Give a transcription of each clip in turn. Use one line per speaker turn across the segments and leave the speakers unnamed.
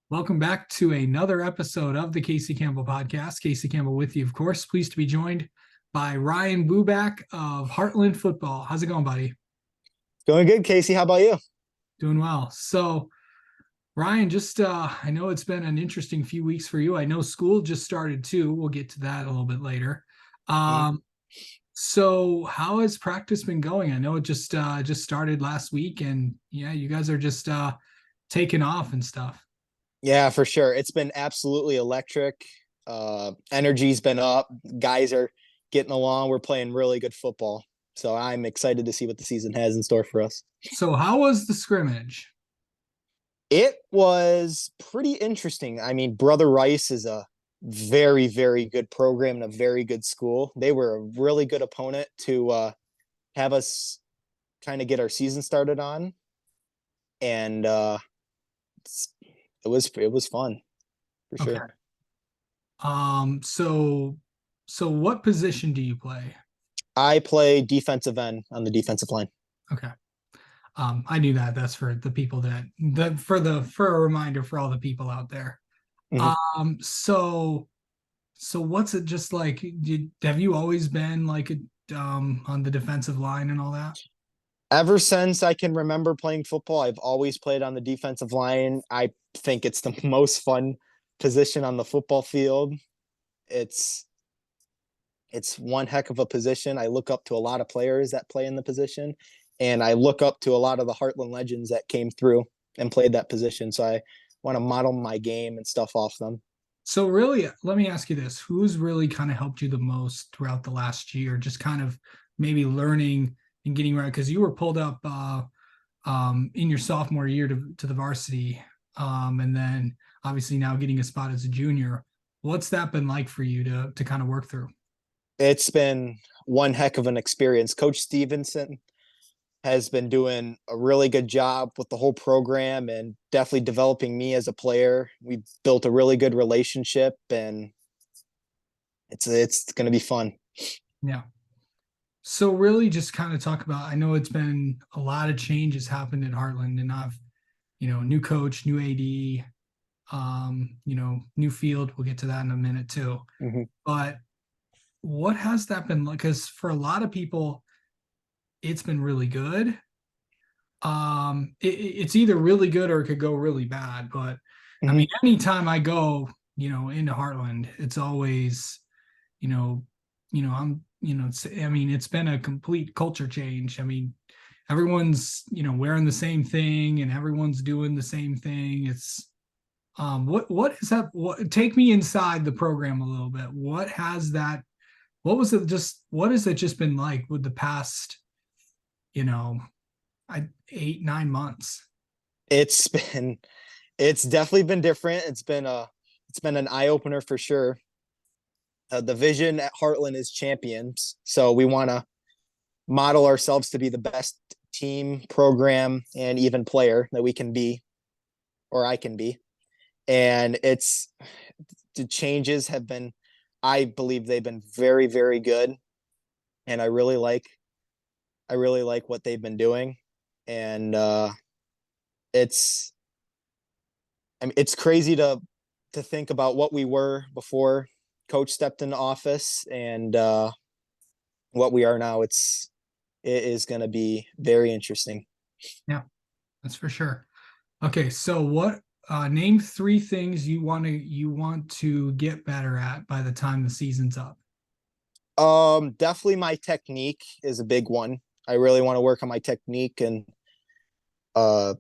Welcome back to another episode of the Casey Campbell podcast. Casey Campbell with you, of course. Pleased to be joined by Ryan Buback of Hartland Football. How's it going, buddy?
Going good, Casey. How about you?
Doing well. So, Ryan, just I know it's been an interesting few weeks for you. I know school just started too. We'll get to that a little bit later.
Mhm.
So how has practice been going? I know it just started last week, and yeah, you guys are just taking off and stuff.
Yeah, for sure. It's been absolutely electric. Energy's been up. Guys are getting along. We're playing really good football. So I'm excited to see what the season has in store for us.
So how was the scrimmage?
It was pretty interesting. I mean, Brother Rice is a very, very good program and a very good school. They were a really good opponent to have us kind of get our season started on. And it was fun for
Okay.
sure.
So what position do you play?
I play defensive end on the defensive line.
Okay. I knew that. That's for the people for a reminder for all the people out there.
Mhm.
So what's it just like? Have you always been like on the defensive line and all that?
Ever since I can remember playing football, I've always played on the defensive line. I think it's the most fun position on the football field. It's it's one heck of a position. I look up to a lot of players that play in the position, and I look up to a lot of the Hartland legends that came through and played that position. So I want to model my game and stuff off them.
So really, let me ask you this: who's really kind of helped you the most throughout the last year? Just kind of maybe learning and getting right because you were pulled up in your sophomore year to the varsity, and then obviously now getting a spot as a junior. What's that been like for you to kind of work through?
It's been one heck of an experience. Coach Stevenson has been doing a really good job with the whole program and definitely developing me as a player. We built a really good relationship, and it's going to be fun.
Yeah. So really, just kind of talk about. I know it's been a lot of changes happened at Hartland, and I've new coach, new AD, new field. We'll get to that in a minute too.
Mm-hmm.
But what has that been like? Because for a lot of people, it's been really good. It's either really good or it could go really bad. But I
Mm-hmm.
mean, anytime I go, into Heartland, it's always, you know, I mean, it's been a complete culture change. I mean, everyone's, wearing the same thing and everyone's doing the same thing. It's what is that? What take me inside the program a little bit. What has it just been like with the past, you know, 8, 9 months?
It's been it's definitely been different. It's been an eye opener for sure. The vision at Heartland is champions, so we want to model ourselves to be the best team, program, and even player that we can be, or I can be. And it's the changes have been, I believe they've been very, very good, and I really like what they've been doing, and it's I mean it's crazy to think about what we were before Coach stepped into office and what we are now. It is going to be very interesting.
Yeah, that's for sure. Okay, so what name three things you want to get better at by the time the season's up.
Definitely my technique is a big one. I really want to work on my technique and uh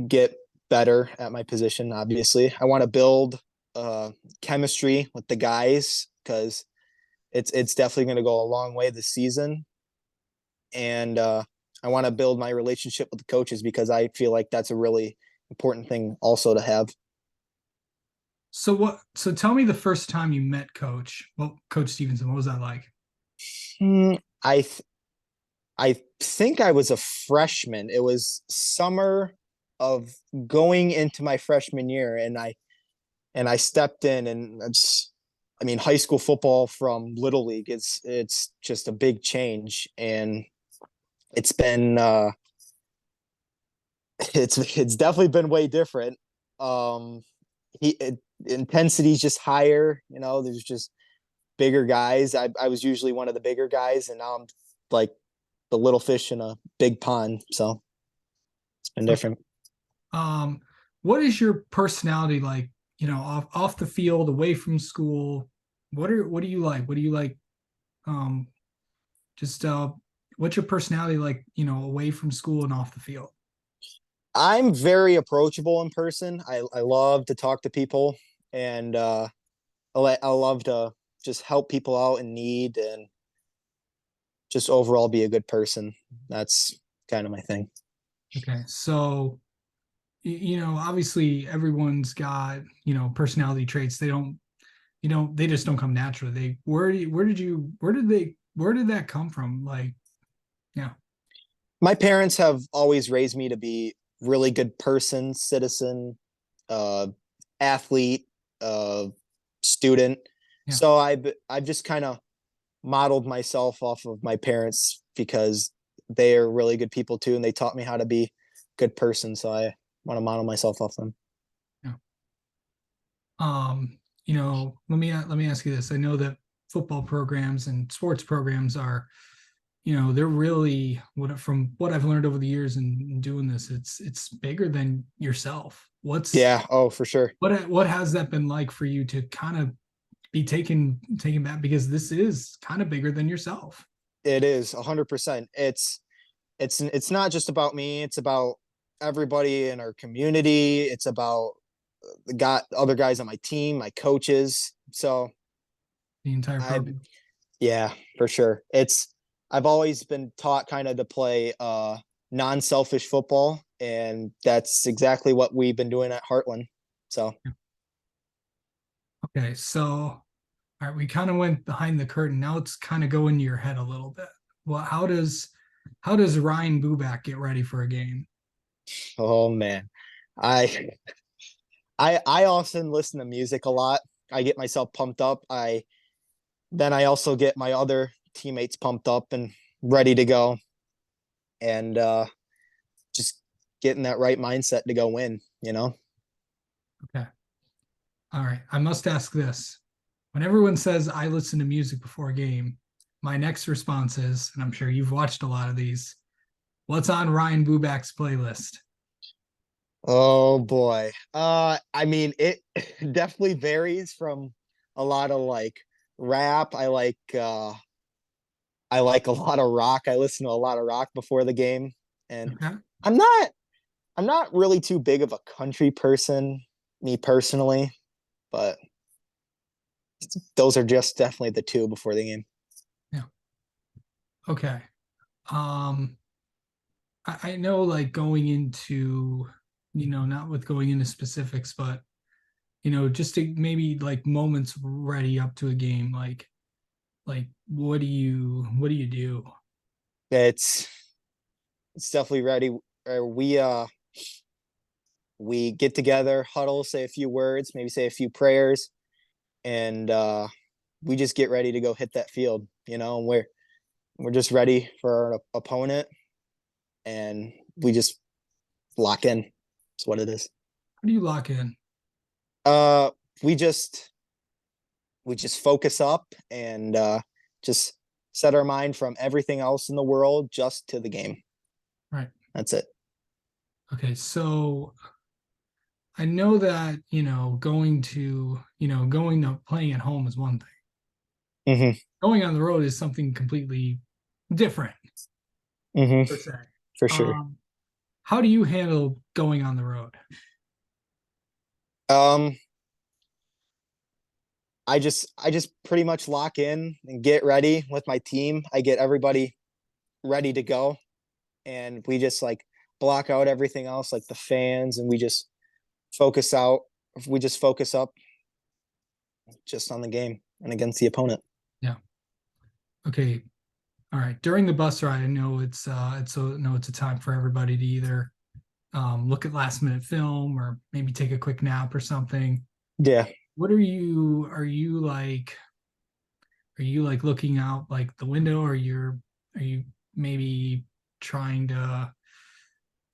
get better at my position. Obviously, I want to build chemistry with the guys because it's definitely going to go a long way this season. And I want to build my relationship with the coaches because I feel like that's a really important thing also to have.
So tell me the first time you met Coach Stevenson, what was that like?
Hmm, I th- I think I was a freshman. It was summer of going into my freshman year, and I stepped in, and I mean, high school football from little league. It's just a big change, and it's been it's definitely been way different. Um, intensity is just higher. There's just bigger guys. I was usually one of the bigger guys, and now I'm like the little fish in a big pond. So it's been different.
Um, what is your personality like, off the field, away from school? What do you like? What do you like? Um, just what's your personality like, away from school and off the field?
I'm very approachable in person. I love to talk to people, and I love to just help people out in need and just overall be a good person. That's kind of my thing.
Okay, so obviously everyone's got, personality traits. They don't, they just don't come naturally. Where did that come from? Like, yeah.
My parents have always raised me to be really good person, citizen, uh, athlete, uh, student.
Yeah.
So I've just kind of modeled myself off of my parents because they are really good people too, and they taught me how to be a good person. So I want to model myself off them.
Yeah. Let me ask you this. I know that football programs and sports programs are, they're really from what I've learned over the years in doing this, it's bigger than yourself.
Yeah. Oh, for sure.
What has that been like for you to kind of be taken back, because this is kind of bigger than yourself?
It is 100%. It's not just about me. It's about everybody in our community. It's about the other guys on my team, my coaches. So
The entire
I,
program.
yeah, for sure. I've always been taught kind of to play non-selfish football, and that's exactly what we've been doing at Hartland. So,
Okay, so all right, we kind of went behind the curtain. Now let's kind of go into your head a little bit. Well, how does Ryan Buback get ready for a game?
oh man, I I often listen to music a lot. I get myself pumped up. I also get my other teammates pumped up and ready to go, and just getting that right mindset to go win.
Okay. All right. I must ask this. When everyone says I listen to music before a game, my next response is, and I'm sure you've watched a lot of these, what's on Ryan Buback's playlist?
Oh boy. I mean it definitely varies from a lot of like rap. I like a lot of rock. I listen to a lot of rock before the game. And
Okay.
I'm not I'm not really too big of a country person, me personally, but those are just definitely the two before the game.
Yeah. Okay. Um, I know, like, going into, not with going into specifics, but just to maybe like moments ready up to a game, like what do you do?
It's it's definitely ready. We get together, huddle, say a few words, maybe say a few prayers, and we just get ready to go hit that field. And we're just ready for our opponent, and we just lock in. That's what it is.
How do you lock in?
Uh, we just focus up and just set our mind from everything else in the world just to the game.
Right.
That's it.
Okay, so I know that, going to playing at home is one thing.
Mm-hmm.
Going on the road is something completely different,
Mm-hmm.
per se.
For sure.
Um, how do you handle going on the road?
Um, I just pretty much lock in and get ready with my team. I get everybody ready to go, and we just like block out everything else, like the fans, and we just focus out. We just focus up just on the game and against the opponent.
Yeah. Okay. All right. During the bus ride, I know it's a time for everybody to either look at last minute film or maybe take a quick nap or something.
Yeah.
What are you like looking out like the window, or are you maybe trying to,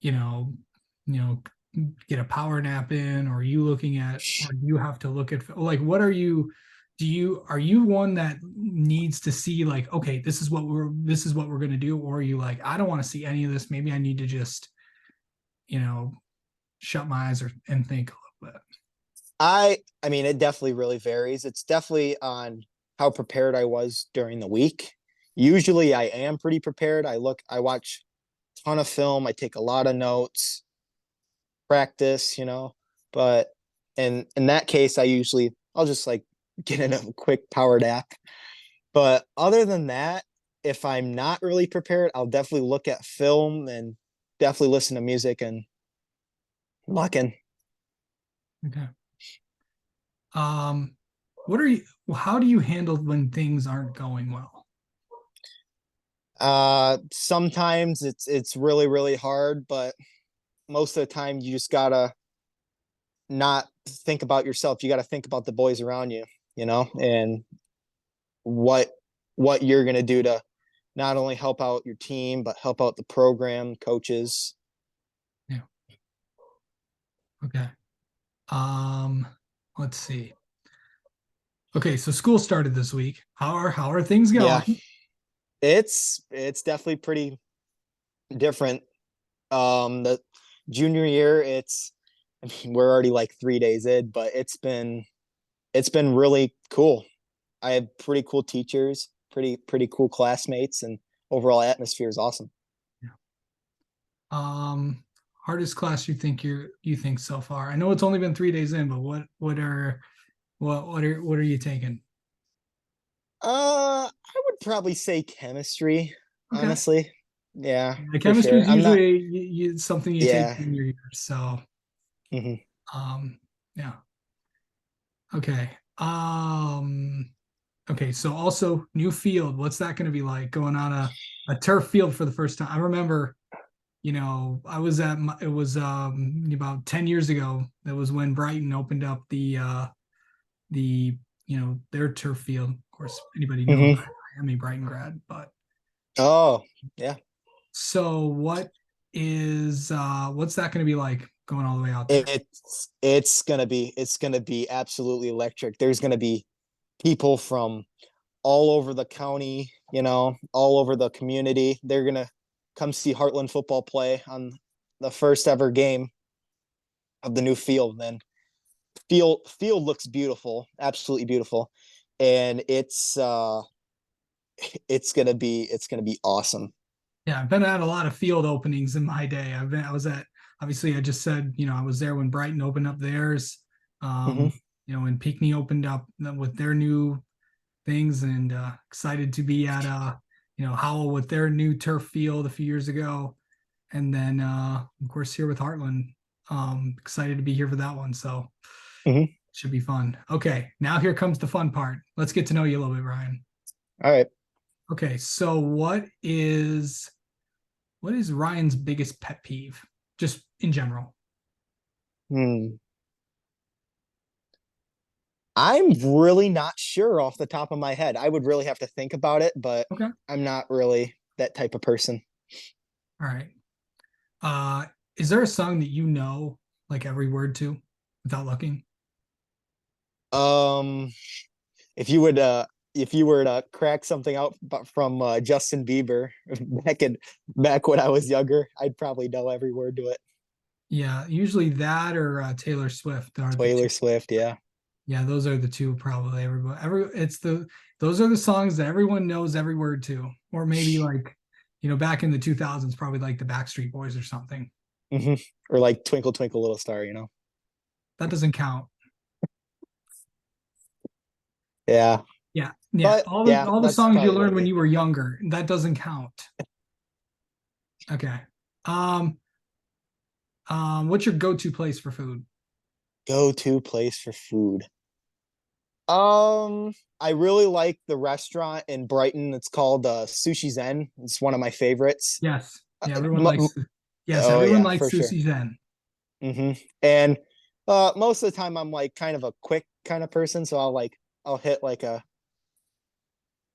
you know, you know, get a power nap in, or are you looking at, or do you have to look at, like, what are you, are you one that needs to see like, okay, this is what we're going to do, or are you like, I don't want to see any of this, maybe I need to just, you know, shut my eyes and think a little bit.
I mean, it definitely really varies. It's definitely on how prepared I was during the week. Usually I am pretty prepared. I watch a ton of film, I take a lot of notes, practice, but in that case, I'll just like get in a quick power nap. But other than that, if I'm not really prepared, I'll definitely look at film and definitely listen to music and lock in.
Okay. Um, what are you, how do you handle when things aren't going well?
Sometimes it's really, really hard, but most of the time you just gotta not think about yourself. You gotta think about the boys around you, and what what you're gonna do to not only help out your team, but help out the program, coaches.
Yeah. Okay. Um, let's see. Okay, so school started this week. How are things
Yeah,
going?
it's definitely pretty different. The junior year, I mean, we're already like 3 days in, but it's been really cool. I have pretty cool teachers, pretty cool classmates, and overall atmosphere is awesome.
Yeah. Um, hardest class you think so far? I know it's only been 3 days in, but what are you taking?
I would probably say chemistry,
Okay.
honestly. Yeah,
The
for
chemistry
sure.
is
I'm not.
usually something you take
Yeah.
in your year. So,
Hmm.
um, yeah. Okay. Okay. So also new field. What's that going to be like going on a turf field for the first time? I remember, I was it was about 10 years ago. That was when Brighton opened up the their turf field. Of course, anybody knows
Hmm.
I am a Brighton grad, but
Oh, yeah.
so what's that going to be like going all the way out there?
It's gonna be absolutely electric. There's gonna be people from all over the county, all over the community. They're gonna come see Hartland football play on the first ever game of the new field. And field looks beautiful, absolutely beautiful, and it's gonna be awesome.
Yeah, I've been at a lot of field openings in my day. I was at, obviously I just said, I was there when Brighton opened up theirs.
Hmm.
When Pinckney opened up with their new things, and excited to be at Howell with their new turf field a few years ago. And then of course here with Heartland. Excited to be here for that one. So
Hmm.
should be fun. Okay, now here comes the fun part. Let's get to know you a little bit, Ryan.
All right.
Okay, so what is Ryan's biggest pet peeve, just in general?
Hmm. I'm really not sure off the top of my head. I would really have to think about it, but
Okay.
I'm not really that type of person.
All right. Uh, is there a song that you know like every word to without looking?
Um, if you would, if you were to crack something out from Justin Bieber back when I was younger, I'd probably know every word to it.
Yeah, usually that or Taylor Swift are the two.
Taylor Swift, yeah.
Yeah, those are the two probably everybody every it's the those are the songs that everyone knows every word to. Or maybe like, back in the 2000s, probably like the Backstreet Boys or something.
Hmm. Or like Twinkle Twinkle Little Star.
That doesn't count.
Yeah,
Yeah. Yeah.
but
All the
yeah,
all the
that's
songs you
probably what
learned
it'd
when
be.
you were younger, that doesn't count. Okay. Um, what's your go-to place for food?
Go-to place for food. I really like the restaurant in Brighton. It's called Sushi Zen. It's one of my favorites.
Yes.
Uh,
Yeah, yes,
Oh
everyone
yeah,
likes
for sure.
sushi zen.
And most of the time I'm like kind of a quick kind of person, so I'll hit like a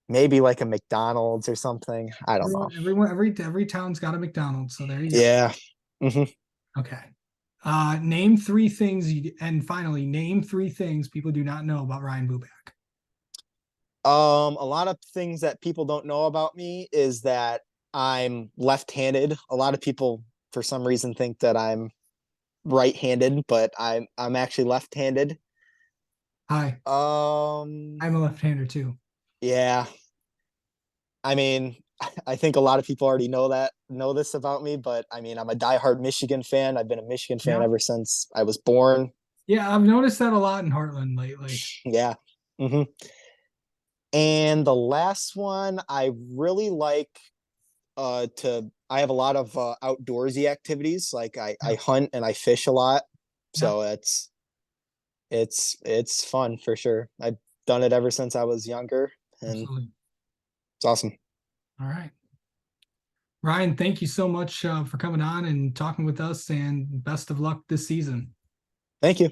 maybe like a McDonald's or something. I don't know.
Everyone, every town's got a McDonald's, so there you go.
Yeah. Hmm.
Okay. Name three things and finally name three things people do not know about Ryan Buback.
A lot of things that people don't know about me is that I'm left-handed. A lot of people, for some reason, think that I'm right-handed, but I'm actually left-handed.
Hi,
Um,
I'm a left-hander too.
yeah. I mean, I think a lot of people already know this about me, but I mean, I'm a diehard Michigan fan. I've been a Michigan fan
Yeah,
ever since I was born.
yeah, I've noticed that a lot in Hartland lately.
Yeah. hmm And the last one, I really like to I have a lot of outdoorsy activities. Like I
Yeah,
hunt and I fish a lot.
yeah,
So it's fun for sure. I've done it ever since I was younger and
absolutely.
it's awesome.
All right. Ryan, thank you so much for coming on and talking with us, and best of luck this season.
Thank you.